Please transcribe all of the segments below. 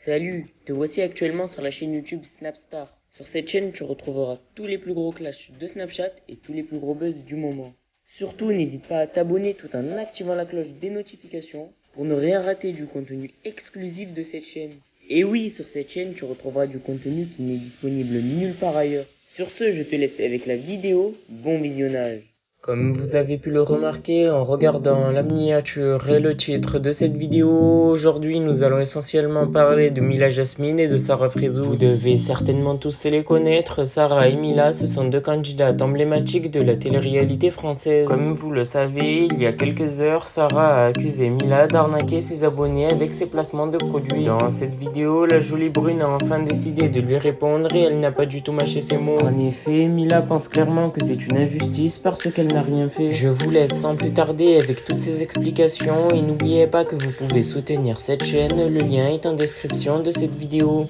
Salut, te voici actuellement sur la chaîne YouTube Snapstar. Sur cette chaîne, tu retrouveras tous les plus gros clashs de Snapchat et tous les plus gros buzz du moment. Surtout, n'hésite pas à t'abonner tout en activant la cloche des notifications pour ne rien rater du contenu exclusif de cette chaîne. Et oui, sur cette chaîne, tu retrouveras du contenu qui n'est disponible nulle part ailleurs. Sur ce, je te laisse avec la vidéo. Bon visionnage. Comme vous avez pu le remarquer en regardant la miniature et le titre de cette vidéo, aujourd'hui nous allons essentiellement parler de Mila Jasmine et de Sarah Frézou. Vous devez certainement tous les connaître, Sarah et Mila, ce sont deux candidates emblématiques de la télé-réalité française. Comme vous le savez, il y a quelques heures, Sarah a accusé Mila d'arnaquer ses abonnés avec ses placements de produits. Dans cette vidéo, la jolie brune a enfin décidé de lui répondre et elle n'a pas du tout mâché ses mots. En effet, Mila pense clairement que c'est une injustice parce qu'elle n'a rien fait. Je vous laisse sans plus tarder avec toutes ces explications et n'oubliez pas que vous pouvez soutenir cette chaîne, le lien est en description de cette vidéo.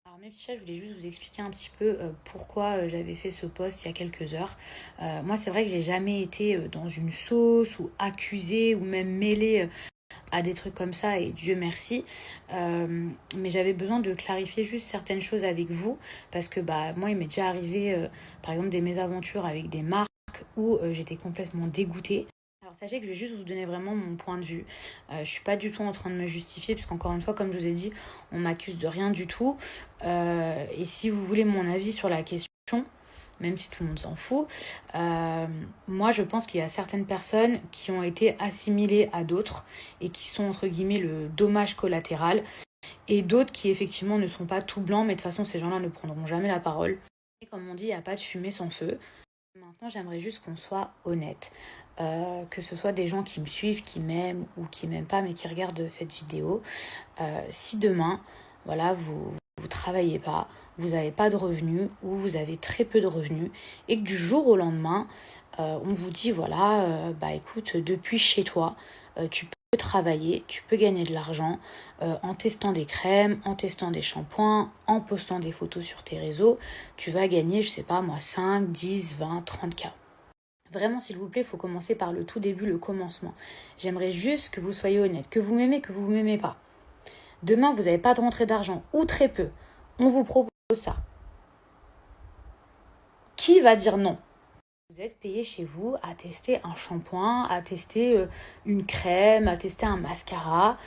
Alors mes petits chats, je voulais juste vous expliquer un petit peu pourquoi j'avais fait ce post il y a quelques heures. Moi, c'est vrai que j'ai jamais été dans une sauce ou accusée ou même mêlée à des trucs comme ça, et Dieu merci. Mais j'avais besoin de clarifier juste certaines choses avec vous parce que moi, il m'est déjà arrivé, par exemple, des mésaventures avec des marques où j'étais complètement dégoûtée. Alors sachez que je vais juste vous donner vraiment mon point de vue. Je suis pas du tout en train de me justifier puisqu'encore une fois, comme je vous ai dit, on m'accuse de rien du tout. Et si vous voulez mon avis sur la question, même si tout le monde s'en fout, moi je pense qu'il y a certaines personnes qui ont été assimilées à d'autres et qui sont entre guillemets le dommage collatéral, et d'autres qui effectivement ne sont pas tout blancs, mais de toute façon ces gens-là ne prendront jamais la parole. Et comme on dit, il n'y a pas de fumée sans feu. Maintenant, j'aimerais juste qu'on soit honnête. Que ce soit des gens qui me suivent, qui m'aiment ou qui m'aiment pas, mais qui regardent cette vidéo. Si demain, voilà, vous travaillez pas, vous n'avez pas de revenus ou vous avez très peu de revenus et que du jour au lendemain, on vous dit voilà, écoute, depuis chez toi, tu peux travailler, tu peux gagner de l'argent en testant des crèmes, en testant des shampoings, en postant des photos sur tes réseaux, tu vas gagner, je sais pas moi, 5, 10, 20, 30K. Vraiment, s'il vous plaît, il faut commencer par le tout début, le commencement. J'aimerais juste que vous soyez honnête, que vous m'aimez, que vous ne m'aimez pas. Demain, vous n'avez pas de rentrée d'argent, ou très peu. On vous propose ça. Qui va dire non? Vous êtes payé chez vous à tester un shampoing, à tester une crème, à tester un mascara.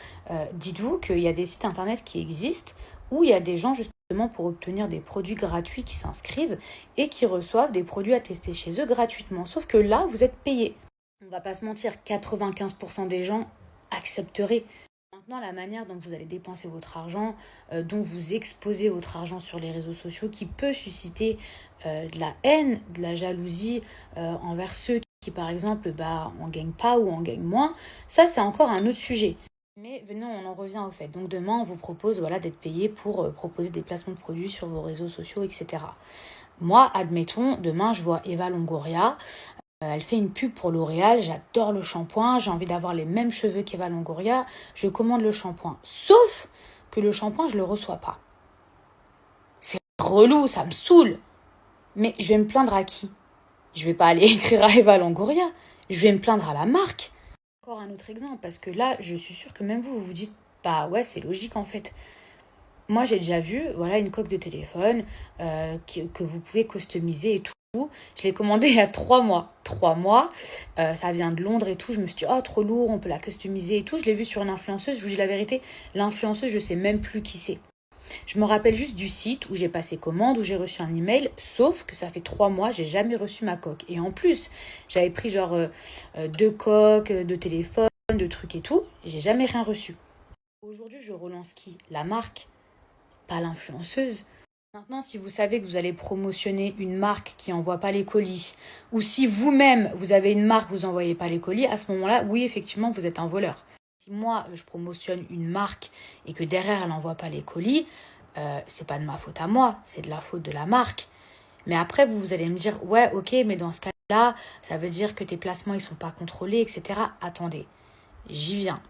Dites-vous qu'il y a des sites internet qui existent où il y a des gens justement pour obtenir des produits gratuits qui s'inscrivent et qui reçoivent des produits à tester chez eux gratuitement. Sauf que là, vous êtes payé. On va pas se mentir, 95% des gens accepteraient. Maintenant, la manière dont vous allez dépenser votre argent, dont vous exposez votre argent sur les réseaux sociaux, qui peut susciter de la haine, de la jalousie envers ceux qui, par exemple, en gagnent pas ou en gagnent moins, ça, c'est encore un autre sujet. Mais venons, on en revient au fait. Donc demain, on vous propose d'être payé pour proposer des placements de produits sur vos réseaux sociaux, etc. Moi, admettons, demain, je vois Eva Longoria. Elle fait une pub pour L'Oréal, j'adore le shampoing, j'ai envie d'avoir les mêmes cheveux qu'Eva Longoria, je commande le shampoing. Sauf que le shampoing, je le reçois pas. C'est relou, ça me saoule. Mais je vais me plaindre à qui? Je vais pas aller écrire à Eva Longoria, je vais me plaindre à la marque. Encore un autre exemple, parce que là, je suis sûre que même vous vous dites, ouais, c'est logique en fait. Moi, j'ai déjà vu, une coque de téléphone que vous pouvez customiser et tout. Je l'ai commandé il y a 3 mois. 3 mois, ça vient de Londres et tout. Je me suis dit, oh, trop lourd, on peut la customiser et tout. Je l'ai vu sur une influenceuse. Je vous dis la vérité, l'influenceuse, je sais même plus qui c'est. Je me rappelle juste du site où j'ai passé commande, où j'ai reçu un email. Sauf que ça fait 3 mois, j'ai jamais reçu ma coque. Et en plus, j'avais pris 2 coques de téléphone, de trucs et tout. J'ai jamais rien reçu. Aujourd'hui, je relance qui? La marque, pas l'influenceuse. Maintenant, si vous savez que vous allez promotionner une marque qui n'envoie pas les colis, ou si vous-même, vous avez une marque, vous n'envoyez pas les colis, à ce moment-là, oui, effectivement, vous êtes un voleur. Si moi, je promotionne une marque et que derrière, elle n'envoie pas les colis, c'est pas de ma faute à moi, c'est de la faute de la marque. Mais après, vous allez me dire, ouais, ok, mais dans ce cas-là, ça veut dire que tes placements, ils sont pas contrôlés, etc. Attendez, j'y viens.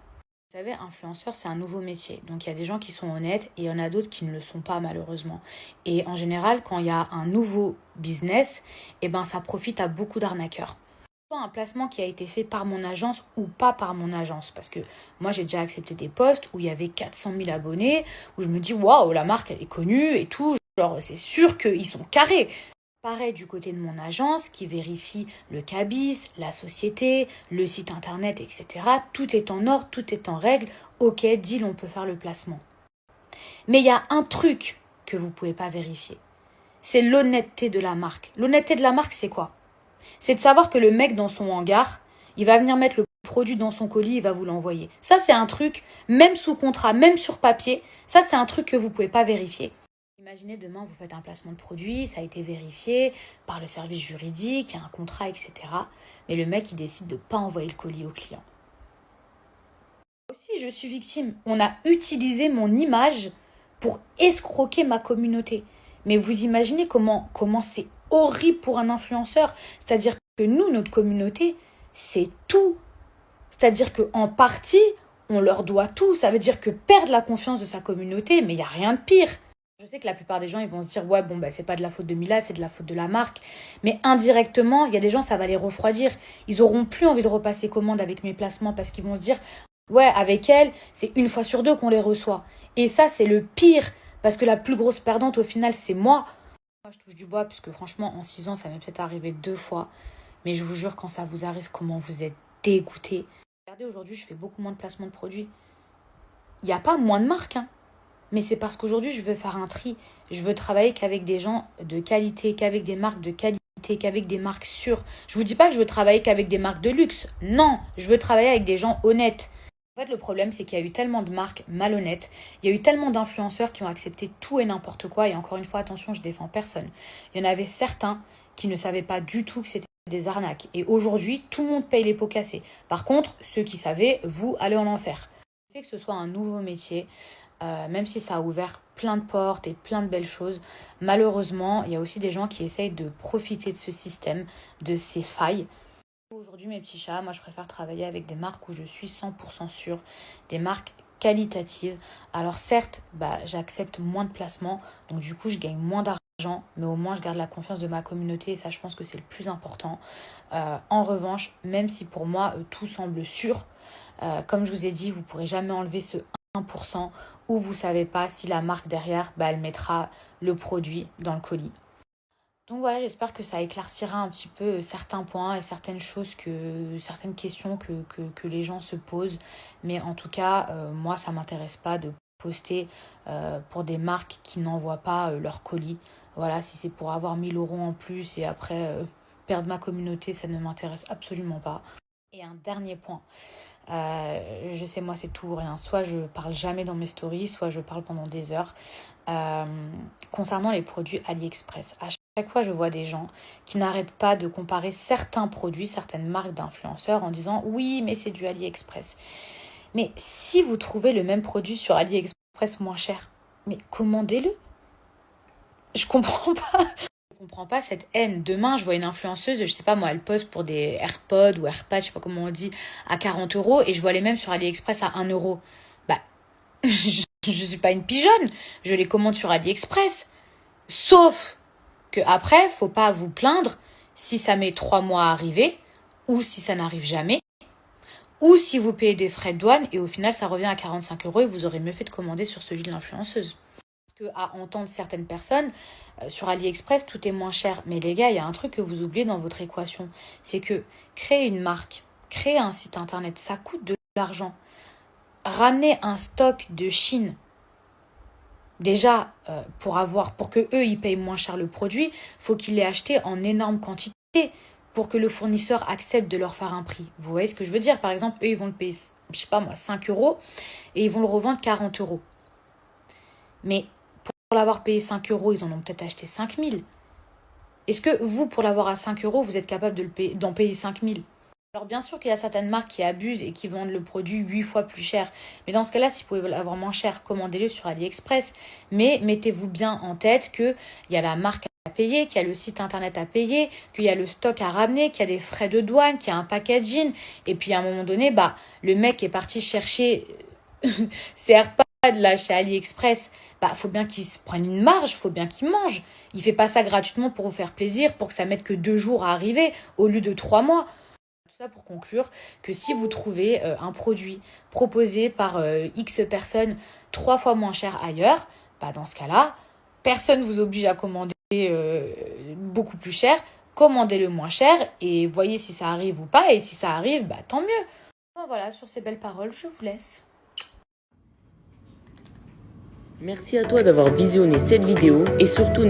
Vous savez, influenceur, c'est un nouveau métier. Donc, il y a des gens qui sont honnêtes et il y en a d'autres qui ne le sont pas, malheureusement. Et en général, quand il y a un nouveau business, eh ben, ça profite à beaucoup d'arnaqueurs. Soit un placement qui a été fait par mon agence ou pas par mon agence. Parce que moi, j'ai déjà accepté des posts où il y avait 400 000 abonnés, où je me dis, waouh, la marque, elle est connue et tout. Genre, c'est sûr qu'ils sont carrés. Pareil du côté de mon agence qui vérifie le cabis, la société, le site internet, etc. Tout est en ordre, tout est en règle. Ok, deal, on peut faire le placement. Mais il y a un truc que vous ne pouvez pas vérifier. C'est l'honnêteté de la marque. L'honnêteté de la marque, c'est quoi? C'est de savoir que le mec dans son hangar, il va venir mettre le produit dans son colis, il va vous l'envoyer. Ça, c'est un truc, même sous contrat, même sur papier, ça, c'est un truc que vous ne pouvez pas vérifier. Imaginez demain, vous faites un placement de produit, ça a été vérifié par le service juridique, il y a un contrat, etc. Mais le mec, il décide de ne pas envoyer le colis au client. Aussi, je suis victime. On a utilisé mon image pour escroquer ma communauté. Mais vous imaginez comment c'est horrible pour un influenceur. C'est-à-dire que nous, notre communauté, c'est tout. C'est-à-dire qu'en partie, on leur doit tout. Ça veut dire que perdre la confiance de sa communauté, mais il n'y a rien de pire. Je sais que la plupart des gens, ils vont se dire, ouais, bon, bah, c'est pas de la faute de Mila, c'est de la faute de la marque. Mais indirectement, il y a des gens, ça va les refroidir. Ils auront plus envie de repasser commande avec mes placements parce qu'ils vont se dire, ouais, avec elle, c'est 1 fois sur 2 qu'on les reçoit. Et ça, c'est le pire. Parce que la plus grosse perdante, au final, c'est moi. Moi, je touche du bois, puisque franchement, en 6 ans, ça m'est peut-être arrivé 2 fois. Mais je vous jure, quand ça vous arrive, comment vous êtes dégoûtés. Regardez, aujourd'hui, je fais beaucoup moins de placements de produits. Il n'y a pas moins de marques, hein. Mais c'est parce qu'aujourd'hui, je veux faire un tri. Je veux travailler qu'avec des gens de qualité, qu'avec des marques de qualité, qu'avec des marques sûres. Je vous dis pas que je veux travailler qu'avec des marques de luxe. Non, je veux travailler avec des gens honnêtes. En fait, le problème, c'est qu'il y a eu tellement de marques malhonnêtes. Il y a eu tellement d'influenceurs qui ont accepté tout et n'importe quoi. Et encore une fois, attention, je défends personne. Il y en avait certains qui ne savaient pas du tout que c'était des arnaques. Et aujourd'hui, tout le monde paye les pots cassés. Par contre, ceux qui savaient, vous allez en enfer. Le fait que ce soit un nouveau métier, même si ça a ouvert plein de portes et plein de belles choses, malheureusement, il y a aussi des gens qui essayent de profiter de ce système, de ces failles. Aujourd'hui, mes petits chats, moi, je préfère travailler avec des marques où je suis 100% sûre, des marques qualitatives. Alors certes, j'accepte moins de placements, donc du coup, je gagne moins d'argent, mais au moins, je garde la confiance de ma communauté et ça, je pense que c'est le plus important. En revanche, même si pour moi, tout semble sûr, comme je vous ai dit, vous ne pourrez jamais enlever ce 1% où vous ne savez pas si la marque derrière, elle mettra le produit dans le colis. Donc voilà, j'espère que ça éclaircira un petit peu certains points et certaines choses, certaines questions que les gens se posent. Mais en tout cas, moi, ça ne m'intéresse pas de poster pour des marques qui n'envoient pas leur colis. Voilà, si c'est pour avoir 1 000 € en plus et après perdre ma communauté, ça ne m'intéresse absolument pas. Et un dernier point. Je sais, moi, c'est tout ou rien. Soit je parle jamais dans mes stories, soit je parle pendant des heures. Concernant les produits AliExpress, à chaque fois, je vois des gens qui n'arrêtent pas de comparer certains produits, certaines marques d'influenceurs en disant « Oui, mais c'est du AliExpress ». Mais si vous trouvez le même produit sur AliExpress moins cher, mais commandez-le. Je comprends pas. Je comprends pas cette haine. Demain, je vois une influenceuse, je sais pas moi, elle poste pour des AirPods ou AirPads, je sais pas comment on dit, à 40 € et je vois les mêmes sur AliExpress à 1 €. Je suis pas une pigeonne, je les commande sur AliExpress. Sauf que après, faut pas vous plaindre si ça met 3 mois à arriver ou si ça n'arrive jamais. Ou si vous payez des frais de douane et au final ça revient à 45 € et vous aurez mieux fait de commander sur celui de l'influenceuse. Parce qu'à entendre certaines personnes, sur AliExpress, tout est moins cher. Mais les gars, il y a un truc que vous oubliez dans votre équation. C'est que créer une marque, créer un site internet, ça coûte de l'argent. Ramener un stock de Chine, déjà, pour que eux ils payent moins cher le produit, faut qu'ils l'aient acheté en énorme quantité pour que le fournisseur accepte de leur faire un prix. Vous voyez ce que je veux dire? Par exemple, eux, ils vont le payer, je sais pas moi, 5 € et ils vont le revendre 40 €. Mais pour l'avoir payé 5 €, ils en ont peut-être acheté 5 000. Est-ce que vous, pour l'avoir à 5 €, vous êtes capable d'en payer 5 000? Alors bien sûr qu'il y a certaines marques qui abusent et qui vendent le produit 8 fois plus cher. Mais dans ce cas-là, si vous pouvez l'avoir moins cher, commandez-le sur AliExpress. Mais mettez-vous bien en tête qu'il y a la marque à payer, qu'il y a le site internet à payer, qu'il y a le stock à ramener, qu'il y a des frais de douane, qu'il y a un packaging. Et puis à un moment donné, le mec est parti chercher ses AirPods là chez AliExpress. Faut bien qu'il se prenne une marge, faut bien qu'il mange. Il fait pas ça gratuitement pour vous faire plaisir, pour que ça mette que 2 jours à arriver au lieu de 3 mois. Tout ça pour conclure que si vous trouvez un produit proposé par X personnes 3 fois moins cher ailleurs, dans ce cas-là, personne ne vous oblige à commander beaucoup plus cher. Commandez-le moins cher et voyez si ça arrive ou pas. Et si ça arrive, tant mieux. Voilà, sur ces belles paroles, je vous laisse. Merci à toi d'avoir visionné cette vidéo et surtout